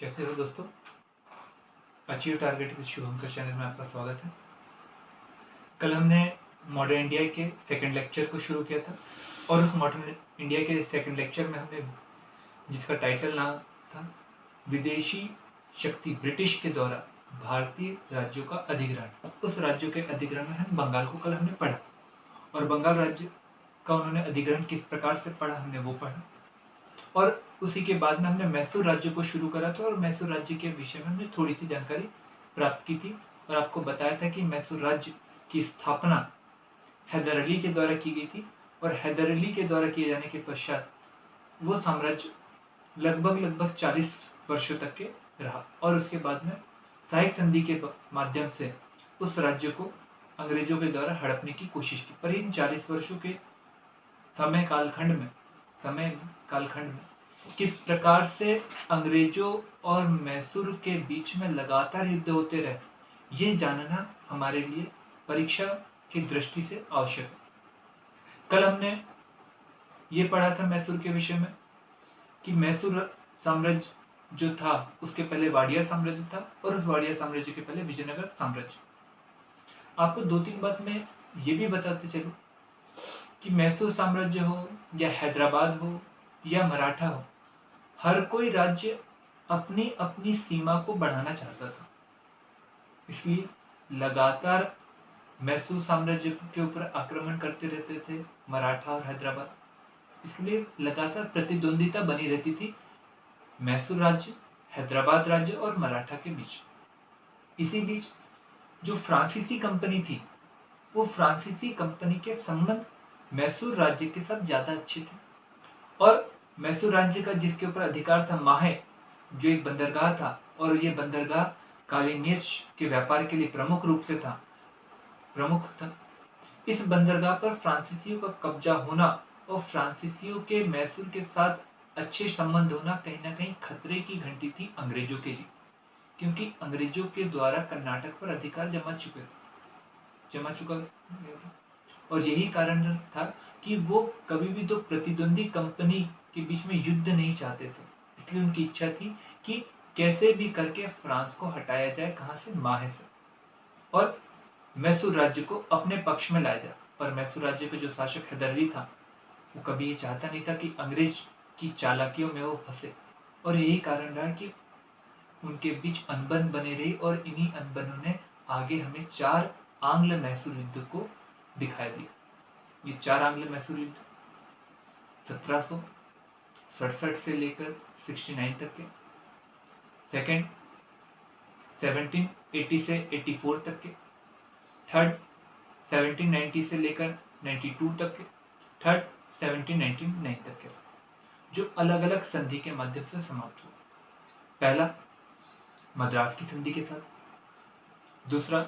कैसे हो दोस्तों? Achieve target with Shubhankar channel में आपका स्वागत है। कल हमने मॉडर्न इंडिया के सेकंड लेक्चर को शुरू किया था और उस मॉडर्न इंडिया के सेकंड लेक्चर में हमने जिसका टाइटल नाम था विदेशी शक्ति ब्रिटिश के द्वारा भारतीय राज्यों का अधिग्रहण, उस राज्यों के अधिग्रहण में हम बंगाल को कल हमने पढ़ा और बंगाल राज्य का उन्होंने अधिग्रहण किस प्रकार से पढ़ा हमने वो पढ़ा और उसी के बाद में हमने मैसूर राज्य को शुरू करा था और मैसूर राज्य के विषय में हमने थोड़ी सी जानकारी प्राप्त की थी और आपको बताया था कि मैसूर राज्य की स्थापना हैदर अली के द्वारा की गई थी और हैदर अली के द्वारा किए जाने के पश्चात वो साम्राज्य लगभग 40 वर्षों तक के रहा और उसके बाद में सहायक संधि के माध्यम से उस राज्य को अंग्रेजों के द्वारा हड़पने की कोशिश की। पर इन 40 वर्षों के समय कालखंड में किस प्रकार से अंग्रेजों और मैसूर के बीच में लगातार युद्ध होते रहे, ये जानना हमारे लिए परीक्षा की दृष्टि से आवश्यक है। कल हमने ये पढ़ा था मैसूर के विषय में कि मैसूर साम्राज्य जो था उसके पहले वाडिया साम्राज्य था और उस वाडिया साम्राज्य के पहले विजयनगर साम्राज्य। आपको 2-3 बात में ये भी बताते चलूं कि मैसूर साम्राज्य हो या हैदराबाद हो या मराठा हो, हर कोई राज्य अपनी अपनी सीमा को बढ़ाना चाहता था। इसलिए लगातार मैसूर साम्राज्य के ऊपर आक्रमण करते रहते थे मराठा और हैदराबाद। इसलिए लगातार प्रतिद्वंदिता बनी रहती थी मैसूर राज्य, हैदराबाद राज्य और मराठा के बीच। इसी बीच जो फ्रांसीसी कंपनी थी, वो फ्रांसीसी कंपनी के संबंध मैसूर राज्य के साथ ज्यादा अच्छे थे और मैसूर राज्य का जिसके ऊपर अधिकार था माहे, जो एक बंदरगाह था और ये बंदरगाह काली मिर्च के व्यापार के लिए प्रमुख था। इस बंदरगाह पर फ्रांसीसियों का कब्जा होना और फ्रांसीसियों के मैसूर के साथ अच्छे संबंध होना कहीं ना कहीं खतरे की घंटी थी अंग्रेजों के लिए, क्योंकि अंग्रेजों के द्वारा कर्नाटक पर अधिकार जमा चुका और यही कारण था कि वो कभी भी तो प्रतिद्वंदी कंपनी के बीच में युद्ध नहीं चाहते थे। इसलिए उनकी इच्छा थी कि कैसे भी करके फ्रांस को हटाया जाए, कहां से, माहे से, और मैसूर राज्य को अपने पक्ष में लाया जाए। पर मैसूर राज्य का जो शासक हैदर अली था, वो कभी ये चाहता नहीं था कि अंग्रेज की चालाकियों में वो फंसे और यही कारण रहा कि उनके बीच अनबन बने रही और इन्हीं अनबनों ने आगे हमें 4 आंग्ल मैसूर युद्ध को दिखाई दिया। ये 4 आंग्ल मैसूर युद्ध 1767 से लेकर 69 तक के, सेकंड 1780 से 84 तक के, थर्ड 1790 से लेकर 92 तक के, थर्ड 1799 तक के, जो अलग अलग संधि के माध्यम से समाप्त हुआ। पहला मद्रास की संधि के साथ, दूसरा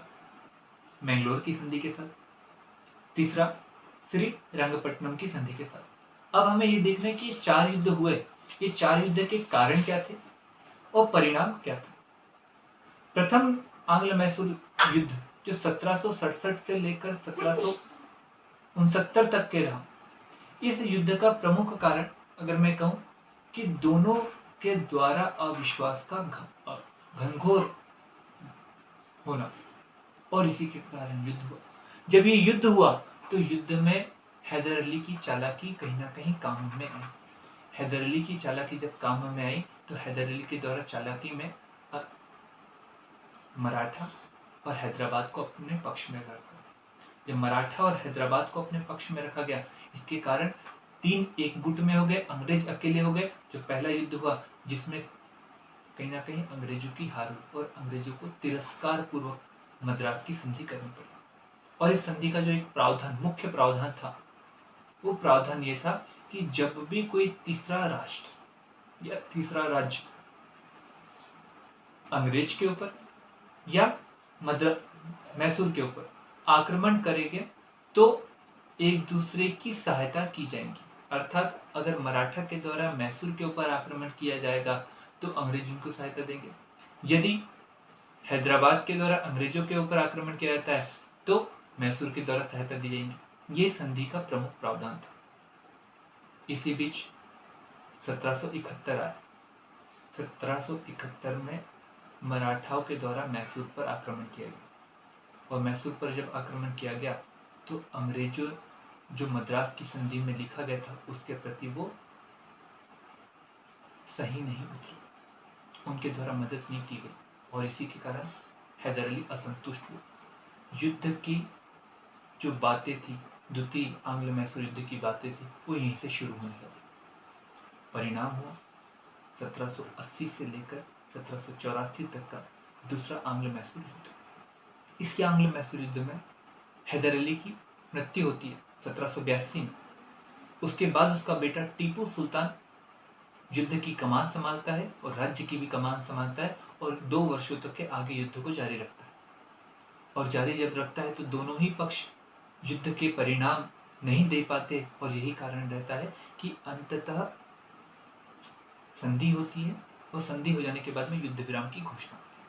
मैंगलोर की संधि के साथ, तीसरा श्री रंगपट्टनम की संधि के साथ। अब हमें ये देखना है कि ये 4 युद्ध हुए, ये 4 युद्ध के कारण क्या थे और परिणाम क्या था। प्रथम आंग्ल मैसूर युद्ध जो 1767 से लेकर 1769 तक के रहा, इस युद्ध का प्रमुख कारण अगर मैं कहूं कि दोनों के द्वारा अविश्वास का घनघोर होना और इसी के कारण युद्ध हुआ। जब ये युद्ध हुआ तो युद्ध में हैदर अली की चालाकी कहीं ना कहीं काम में आई। हैदर अली की चालाकी जब काम में आई तो हैदर अली के द्वारा चालाकी में मराठा और हैदराबाद को अपने पक्ष में रखा। जब मराठा और हैदराबाद को अपने पक्ष में रखा गया, इसके कारण 3 एक गुट में हो गए, अंग्रेज अकेले हो गए। जो पहला युद्ध हुआ जिसमें कहीं ना कहीं अंग्रेजों की हार हुई और अंग्रेजों को तिरस्कार पूर्वक मद्रास की संधि करनी पड़ी। और इस संधि का जो एक प्रावधान, मुख्य प्रावधान था, वो प्रावधान ये था कि जब भी कोई तीसरा राष्ट्र या तीसरा राज्य अंग्रेज के ऊपर या मैसूर के ऊपर आक्रमण करेंगे तो एक दूसरे की सहायता की जाएगी। अर्थात अगर मराठा के द्वारा मैसूर के ऊपर आक्रमण किया जाएगा तो अंग्रेज उनको सहायता देंगे, यदि हैदराबाद के द्वारा अंग्रेजों के ऊपर आक्रमण किया जाता है तो मैसूर के द्वारा सहायता दी जाएगी। ये संधि का प्रमुख प्रावधान था। इसी बीच 1771 आया 1771 में मराठाओं के द्वारा मैसूर पर आक्रमण किया गया, और मैसूर पर जब आक्रमण किया गया तो अंग्रेजों जो मद्रास की संधि में लिखा गया था उसके प्रति वो सही नहीं उतरे, उनके द्वारा मदद नहीं की गई, और इसी के कारण हैदर अली असंतुष्ट हुए। युद्ध की जो बातें थी, द्वितीय आंग्ल मैसूर युद्ध की बातें थी, वो यहीं से शुरू होने लगी। परिणाम हुआ 1780 से लेकर 1784 तक का दूसरा आंग्ल मैसूर युद्ध। इस आंग्ल मैसूर युद्ध में हैदर अली की मृत्यु होती है 1782 में। उसके बाद उसका बेटा टीपू सुल्तान युद्ध की कमान संभालता है और राज्य की भी कमान संभालता है, और 2 वर्षों तक के आगे युद्ध को जारी रखता है। और जारी जब रखता है तो दोनों ही पक्ष युद्ध के परिणाम नहीं दे पाते, और यही कारण रहता है कि अंततः संधि होती है, और संधि हो जाने के बाद में युद्ध विराम की घोषणा होती है,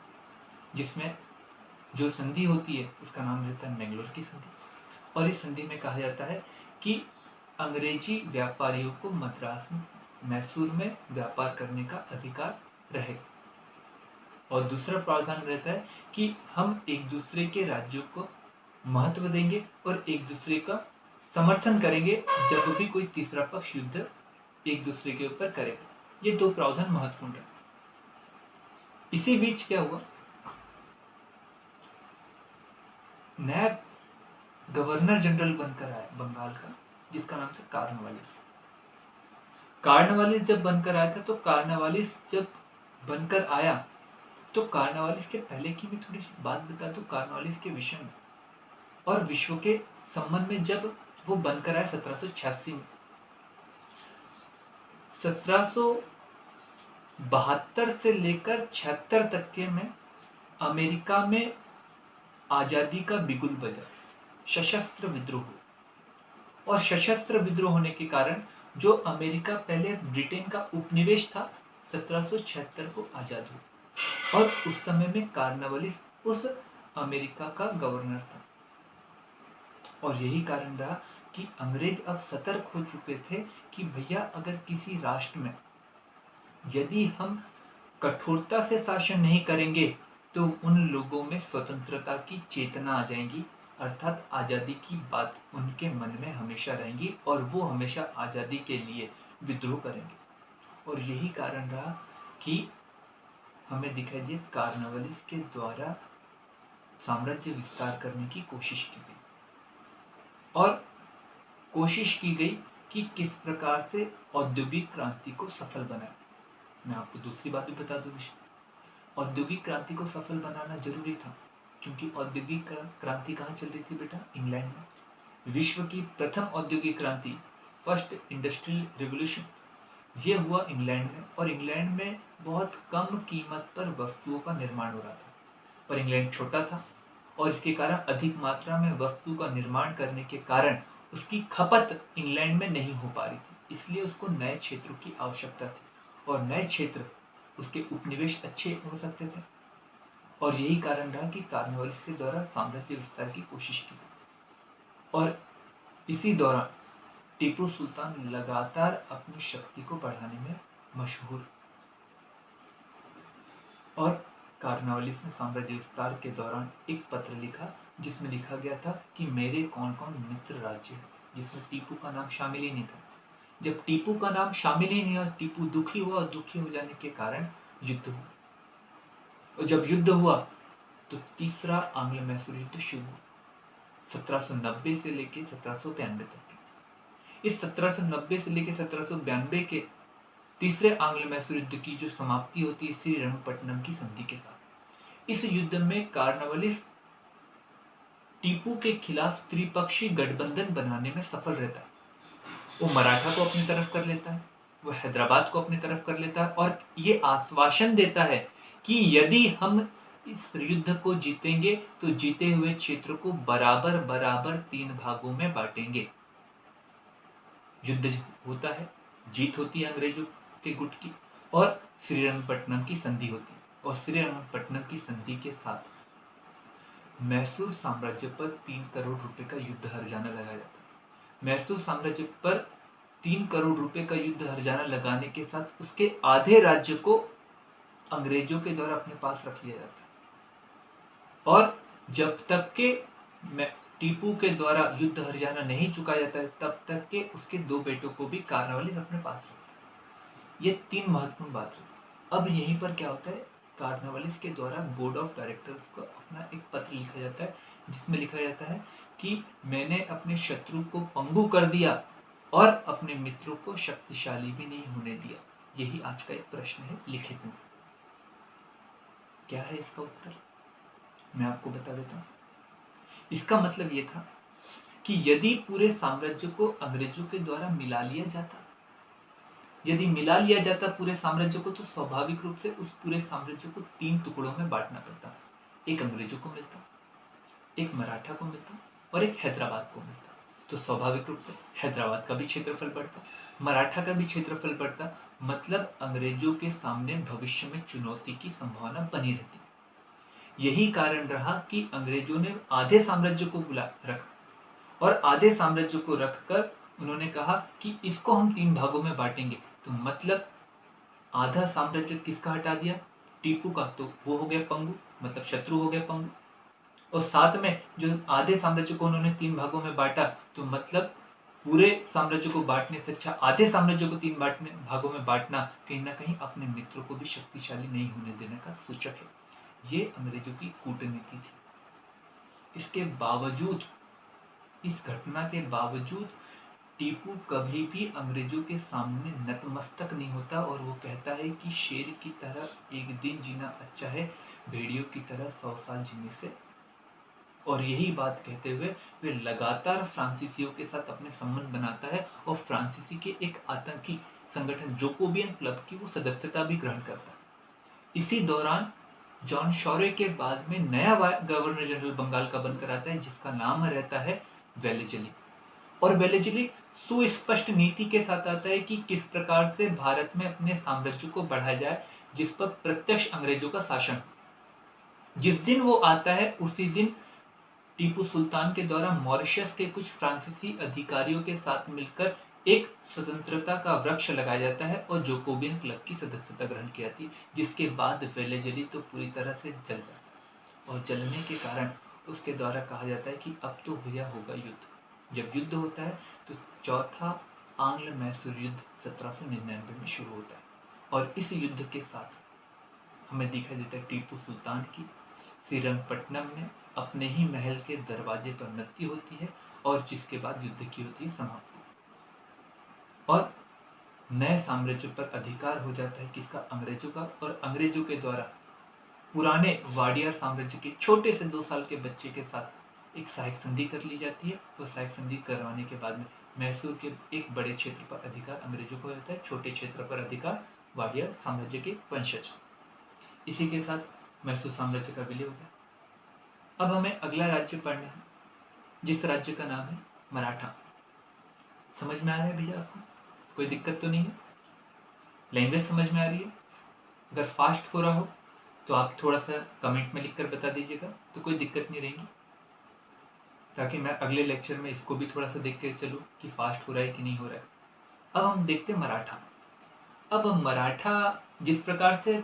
जिसमें जो संधि होती है उसका नाम रहता है मैंगलोर की संधि। और इस संधि में कहा जाता है कि अंग्रेजी व्यापारियों को मद्रास में, मैसूर में व्यापार करने का अधिकार रहेगा, और दूसरा प्रावधान रहता है कि हम एक दूसरे के राज्यों को महत्व देंगे और एक दूसरे का समर्थन करेंगे जब भी कोई तीसरा पक्ष युद्ध एक दूसरे के ऊपर करेगा। ये 2 प्रावधान महत्वपूर्ण है। इसी बीच क्या हुआ, नया गवर्नर जनरल बनकर आया बंगाल का, जिसका नाम था कार्नवालिस। कार्नवालिस जब बनकर आया था तो कार्नवालिस जब बनकर आया तो कार्नवालिस के पहले की भी थोड़ी सी बात बता दो कार्नवालिस के विषय में और विश्व के संबंध में। जब वो बनकर आया 1786 में, 1772 से लेकर 76 तक के में अमेरिका में आजादी का बिगुल बजा, सशस्त्र विद्रोह। और सशस्त्र विद्रोह होने के कारण जो अमेरिका पहले ब्रिटेन का उपनिवेश था 1776 को आजाद हुआ, और उस समय में कार्नवालिस उस अमेरिका का गवर्नर था। और यही कारण रहा कि अंग्रेज अब सतर्क हो चुके थे कि भैया अगर किसी राष्ट्र में यदि हम कठोरता से शासन नहीं करेंगे तो उन लोगों में स्वतंत्रता की चेतना आ जाएगी, अर्थात आजादी की बात उनके मन में हमेशा रहेंगी और वो हमेशा आजादी के लिए विद्रोह करेंगे। और यही कारण रहा कि हमें दिखाई दिया कार्नवालिस के द्वारा साम्राज्य विस्तार करने की कोशिश की गई, और कोशिश की गई कि किस प्रकार से औद्योगिक क्रांति को सफल बनाए। मैं आपको दूसरी बात भी बता दूं, औद्योगिक क्रांति को सफल बनाना जरूरी था, क्योंकि औद्योगिक क्रांति कहाँ चल रही थी बेटा? इंग्लैंड में। विश्व की प्रथम औद्योगिक क्रांति, फर्स्ट इंडस्ट्रियल रिवोल्यूशन, ये हुआ इंग्लैंड में। और इंग्लैंड में बहुत कम कीमत पर वस्तुओं का निर्माण हो रहा था, पर इंग्लैंड छोटा था और इसके कारण अधिक मात्रा में वस्तु का निर्माण करने के कारण उसकी खपत इंग्लैंड में नहीं हो पा रही थी, इसलिए उसको नए क्षेत्रों की आवश्यकता थी, और नए क्षेत्र उसके उपनिवेश अच्छे हो सकते थे। और यही कारण रहा कि कार्नवालिस के द्वारा साम्राज्य विस्तार की कोशिश की गई। और इसी दौरान टीपू सुल्तान लगातार अपनी शक्ति को बढ़ाने में मशहूर, और कार्नवालिस ने साम्राज्य विस्तार के दौरान एक पत्र लिखा जिसमें लिखा गया था कि मेरे कौन कौन मित्र राज्य है, जिसमें टीपू का नाम शामिल ही नहीं था। जब टीपू का नाम शामिल ही नहीं हुआ, टीपू दुखी हुआ, और दुखी हो जाने के कारण युद्ध हुआ। और जब युद्ध हुआ तो तीसरा आंग्ल मैसूर युद्ध शुरू हुआ 1790 से लेकर 1792 तक। इस 1790 से लेकर 1792 के तीसरे आंग्ल मैसूर युद्ध की जो समाप्ति होती है श्रीरंगपट्टनम की संधि के साथ। इस युद्ध में कार्नवालिस टीपू के खिलाफ त्रिपक्षीय गठबंधन बनाने में सफल रहता है। वो मराठा को अपनी तरफ कर लेता है, वो हैदराबाद को अपनी तरफ कर लेता है, और ये आश्वासन देता है कि यदि हम इस युद्ध को जीतेंगे तो जीते हुए क्षेत्र को बराबर बराबर 3 भागों में बांटेंगे। युद्ध होता है, जीत होती है अंग्रेजों के गुट की, और श्रीरंगपट्टनम की संधि होती है। और श्रीरंगपट्टनम की संधि के साथ मैसूर साम्राज्य पर 3 करोड़ रुपए का युद्ध हर्जाना लगाया जाता है। मैसूर साम्राज्य पर 3 करोड़ रुपए का युद्ध हर्जाना लगाने के साथ उसके आधे राज्य को अंग्रेजों के द्वारा अपने पास रख लिया जाता है। और जब तक के टीपू के द्वारा युद्ध हरियाणा नहीं चुका जाता है, तब तक के उसके 2 बेटों को भी कार्नवालिस अपने पास रखता है। ये 3 महत्वपूर्ण बात हुई। अब यहीं पर क्या होता है, कार्नवालिस के द्वारा बोर्ड ऑफ डायरेक्टर्स को अपना एक पत्र लिखा जाता है, जिसमें लिखा जाता है कि मैंने अपने शत्रु को पंगु कर दिया और अपने मित्रों को शक्तिशाली भी नहीं होने दिया। यही आज का एक प्रश्न है लिखित में। क्या है इसका उत्तर, मैं आपको बता देता हूँ। इसका मतलब ये था कि यदि पूरे साम्राज्य को अंग्रेजों के द्वारा मिला लिया जाता, यदि मिला लिया जाता पूरे साम्राज्य को, तो स्वाभाविक रूप से उस पूरे साम्राज्य को 3 टुकड़ों में बांटना पड़ता। एक अंग्रेजों को मिलता, एक मराठा को मिलता और एक हैदराबाद को मिलता। तो स्वाभाविक रूप से हैदराबाद का भी क्षेत्रफल बढ़ता, मराठा का भी क्षेत्रफल बढ़ता, मतलब अंग्रेजों के सामने भविष्य में चुनौती की संभावना बनी रहती। यही कारण रहा कि अंग्रेजों ने आधे साम्राज्य को रखा और आधे साम्राज्य को रखकर उन्होंने कहा कि इसको हम 3 भागों में बांटेंगे। तो मतलब आधा साम्राज्य किसका हटा दिया, टीपू का, तो वो हो गया पंगु, मतलब शत्रु हो गया पंगु। और साथ में जो आधे साम्राज्य को उन्होंने 3 भागों में बांटा, तो मतलब पूरे साम्राज्य को बांटने से अच्छा आधे साम्राज्य को 3 भागों में बांटना कहीं ना कहीं अपने मित्रों को भी शक्तिशाली नहीं होने देने का सूचक है। ये अंग्रेजों की कूटनीति थी। इसके बावजूद, इस घटना के बावजूद टीपू कभी भी अंग्रेजों के सामने नतमस्तक नहीं होता और वो कहता है कि शेर की तरह एक दिन जीना अच्छा है भेड़ियों की तरह 100 साल जीने से। और यही बात कहते हुए वे लगातार फ्रांसीसियों के साथ अपने संबंध बनाता है और फ्रांसीसी के एक आतंकी संगठन जोकोबियन क्लब की वो सदस्यता भी ग्रहण करता है। इसी दौरान जॉन शॉरे के बाद में नया गवर्नर जनरल बंगाल का बनकर आता है, जिसका नाम रहता है वेलेजली। और वेलेजली सुस्पष्ट नीति के साथ आता है कि किस प्रकार से भारत में अपने साम्राज्य को बढ़ाया जाए, जिस पर प्रत्यक्ष अंग्रेजों का शासन। जिस दिन वो आता है उसी दिन टीपू सुल्तान के द्वारा मॉरिशस के कुछ फ्रांसीसी अधिकारियों के साथ मिलकर एक स्वतंत्रता का वृक्ष लगाया जाता है और जोकोबियन क्लब की सदस्यता ग्रहण की जाती है, जिसके बाद वेलेजली तो पूरी तरह से जल जाता है। और जलने के कारण उसके द्वारा कहा जाता है कि अब तो भैया होगा युद्ध। जब युद्ध होता है तो चौथा आंग्ल मैसूर युद्ध 1799 में शुरू होता है। और इस युद्ध के साथ हमें दिखाई देता है टीपू सुल्तान की श्रीरंगपट्टनम में अपने ही महल के दरवाजे पर मृत्यु होती है और जिसके बाद युद्ध की होती है समाप्ति। और नए साम्राज्य पर अधिकार हो जाता है किसका, अंग्रेजों का। और अंग्रेजों के द्वारा पुराने वाडिया साम्राज्य के छोटे से 2 साल के बच्चे के साथ एक सहायक संधि कर ली जाती है। और सहायक संधि करवाने के बाद में मैसूर के एक बड़े क्षेत्र पर अधिकार अंग्रेजों को होता है, छोटे क्षेत्र पर अधिकार वाडिया साम्राज्य के वंशज। इसी के साथ मैसूर साम्राज्य का विलय हो गया। अब हमें अगला राज्य पढ़ना है, जिस राज्य का नाम है मराठा। समझ में आ रहा है भैया आपको? कोई दिक्कत तो नहीं है? लैंग्वेज समझ में आ रही है? अगर फास्ट हो रहा हो तो आप थोड़ा सा कमेंट में लिखकर बता दीजिएगा, तो कोई दिक्कत नहीं रहेगी, ताकि मैं अगले लेक्चर में इसको भी थोड़ा सा देख के चलूँ कि फास्ट हो रहा है कि नहीं हो रहा है। अब हम देखते हैं मराठा। अब मराठा जिस प्रकार से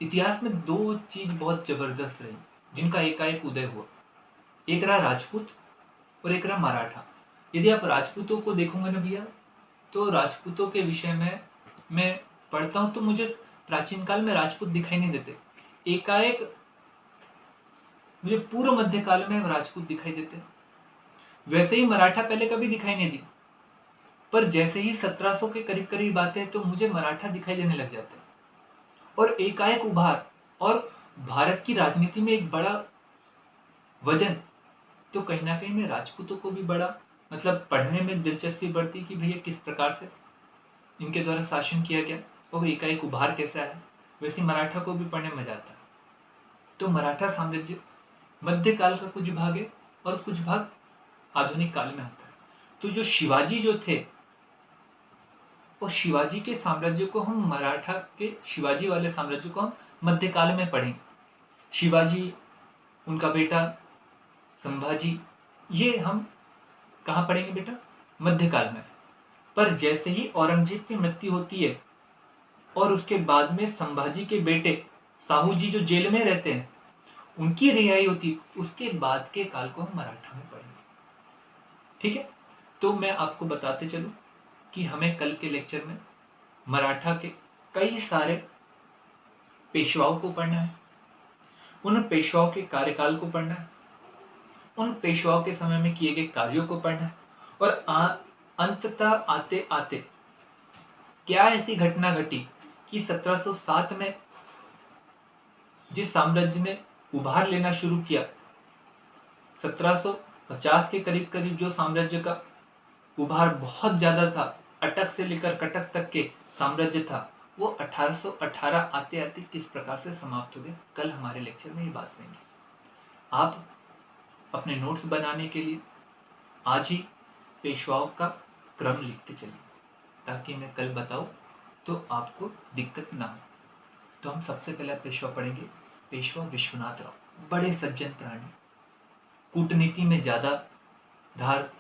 इतिहास में 2 चीज बहुत जबरदस्त रही जिनका एकाएक उदय हुआ, एक रहा राजपूत और एक रहा मराठा। यदि आप राजपूतों को देखोगे ना भैया, तो राजपूतों के विषय में मैं पढ़ता हूं तो मुझे प्राचीन काल में राजपूत दिखाई नहीं देते, एकाएक मुझे पूर्व मध्यकाल में राजपूत दिखाई देते। वैसे ही मराठा पहले कभी दिखाई नहीं दी, पर जैसे ही 1700 के करीब करीब आते हैं तो मुझे मराठा दिखाई देने लग जाते हैं और एकाएक उभार। और भारत की राजनीति में एक बड़ा वजन तो कहीं ना कहीं में राजपूतों को भी बड़ा, मतलब पढ़ने में दिलचस्पी बढ़ती कि भैया किस प्रकार से इनके द्वारा शासन किया गया और एकाएक उभार कैसा है। वैसे मराठा को भी पढ़ने में मजा आता है। तो मराठा साम्राज्य मध्यकाल का कुछ भाग है और कुछ भाग आधुनिक काल में आता है। तो जो शिवाजी जो थे, और शिवाजी के साम्राज्य को हम मराठा के शिवाजी वाले साम्राज्य को हम मध्यकाल में पढ़ेंगे। शिवाजी, उनका बेटा संभाजी, ये हम कहाँ पढ़ेंगे बेटा? मध्यकाल में। पर जैसे ही औरंगजेब की मृत्यु होती है और उसके बाद में संभाजी के बेटे साहू जी जो जेल में रहते हैं उनकी रिहाई होती, उसके बाद के काल को हम मराठा में पढ़ेंगे। ठीक है, तो मैं आपको बताते चलूं कि हमें कल के लेक्चर में मराठा के कई सारे पेशवाओं को पढ़ना है, उन पेशवाओं के कार्यकाल को पढ़ना है, उन पेशवाओं के समय में किए गए कार्यों को पढ़ना है, और अंततः आते आते क्या ऐसी घटना घटी कि 1707 में जिस साम्राज्य ने उभार लेना शुरू किया, 1750 के करीब करीब जो साम्राज्य का उभार बहुत ज्यादा था, अटक से लेकर कटक तक के साम्राज्य था, वो 1818 आते आते किस प्रकार से समाप्त हो गए, कल हमारे लेक्चर में ये बात लेंगे। आप अपने नोट्स बनाने के लिए आज ही पेशवाओं का क्रम लिखते चलिए, ताकि मैं कल बताऊं तो आपको दिक्कत ना हो। तो हम सबसे पहले पेशवा पढ़ेंगे, पेशवा विश्वनाथ राव। बड़े सज्जन प्राणी, कूटनीति में ज्यादा धार,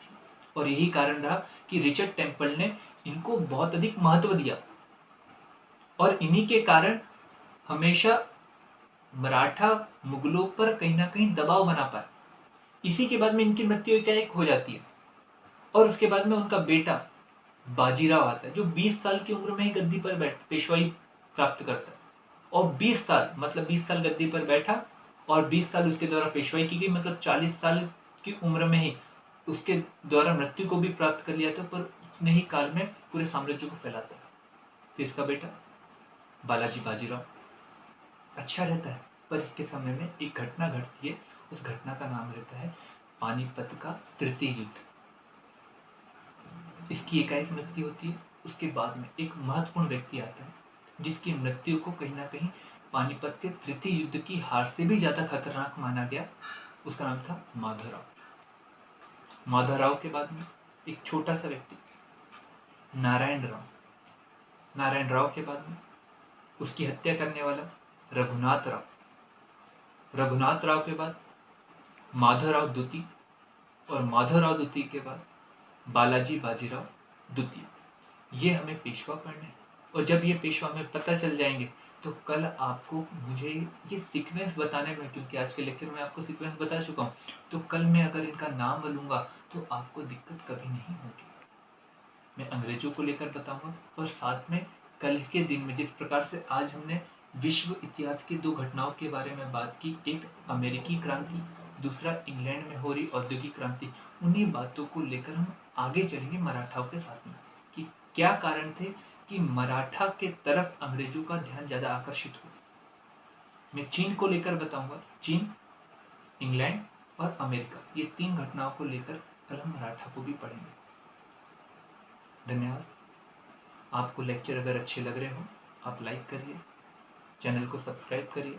और यही कारण रहा कि रिचर्ड टेम्पल ने इनको बहुत अधिक महत्व दिया, और इन्हीं के कारण हमेशा मराठा मुगलों पर कहीं ना कहीं दबाव बना पाए। इसी के बाद में इनकी मृत्यु एकाएक हो जाती है, और उसके बाद में उनका बेटा बाजीराव आता है, जो 20 साल की उम्र में ही गद्दी पर पेशवाई प्राप्त करता है, और 20 साल मतलब 20 साल गद्दी पर बैठा, और 20 साल उसके द्वारा पेशवाई की गई, मतलब 40 साल की उम्र में ही उसके द्वारा मृत्यु को भी प्राप्त कर लिया था, पर उतने ही काल में पूरे साम्राज्य को फैलाता है। तो इसका बेटा बालाजी बाजीराव अच्छा रहता है, पर इसके समय में एक घटना घटती है, उस घटना का नाम रहता है पानीपत का तृतीय युद्ध। इसकी एकाएक मृत्यु होती है। उसके बाद में एक महत्वपूर्ण व्यक्ति आता है, जिसकी मृत्यु को कहीं ना कहीं पानीपत के तृतीय युद्ध की हार से भी ज्यादा खतरनाक माना गया। उसका नाम था माधवराव। माधवराव के बाद में एक छोटा सा व्यक्ति नारायण राव। नारायण राव के बाद में उसकी हत्या करने वाला रघुनाथ राव। रघुनाथ राव के बाद माधवराव द्वितीय, और माधवराव द्वितीय के बाद बालाजी बाजीराव द्वितीय। ये हमें पेशवा पढ़ने हैं, और जब ये पेशवा हमें पता चल जाएंगे तो कल आपको मुझे ये सीक्वेंस बताने में, क्योंकि आज के लेक्चर में आपको सीक्वेंस बता चुका हूँ, तो कल मैं अगर इनका नाम लूंगा तो आपको दिक्कत कभी नहीं होगी। मैं अंग्रेजों को लेकर बताऊंगा, और साथ में कल के दिन में जिस प्रकार से आज हमने विश्व इतिहास की 2 घटनाओं के बारे में बात की, एक अमेरिकी क्रांति, दूसरा इंग्लैंड में हो रही औद्योगिक क्रांति, उन्हीं बातों को लेकर हम आगे चलेंगे मराठाओं के साथ में, कि क्या कारण थे कि मराठा के तरफ अंग्रेजों का ध्यान ज्यादा आकर्षित हुआ। मैं चीन को लेकर बताऊंगा, चीन, इंग्लैंड और अमेरिका, ये 3 घटनाओं को लेकर कल हम मराठा को भी पढ़ेंगे। धन्यवाद। आपको लेक्चर अगर अच्छे लग रहे हो, आप लाइक करिए, चैनल को सब्सक्राइब करिए,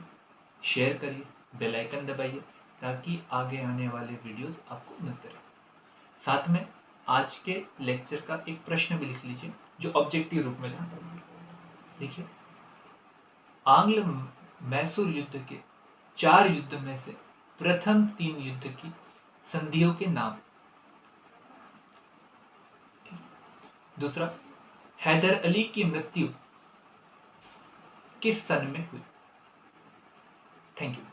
शेयर करिए, बेल आइकन दबाइए, ताकि आगे आने वाले वीडियोस आपको मिलते रहे। साथ में आज के लेक्चर का एक प्रश्न भी लिख लीजिए, जो ऑब्जेक्टिव रूप में था। देखिए, आंग्ल मैसूर युद्ध के 4 युद्ध में से प्रथम 3 युद्ध की संधियों के नाम। दूसरा, हैदर अली की मृत्यु किस सन में हुई। Thank you.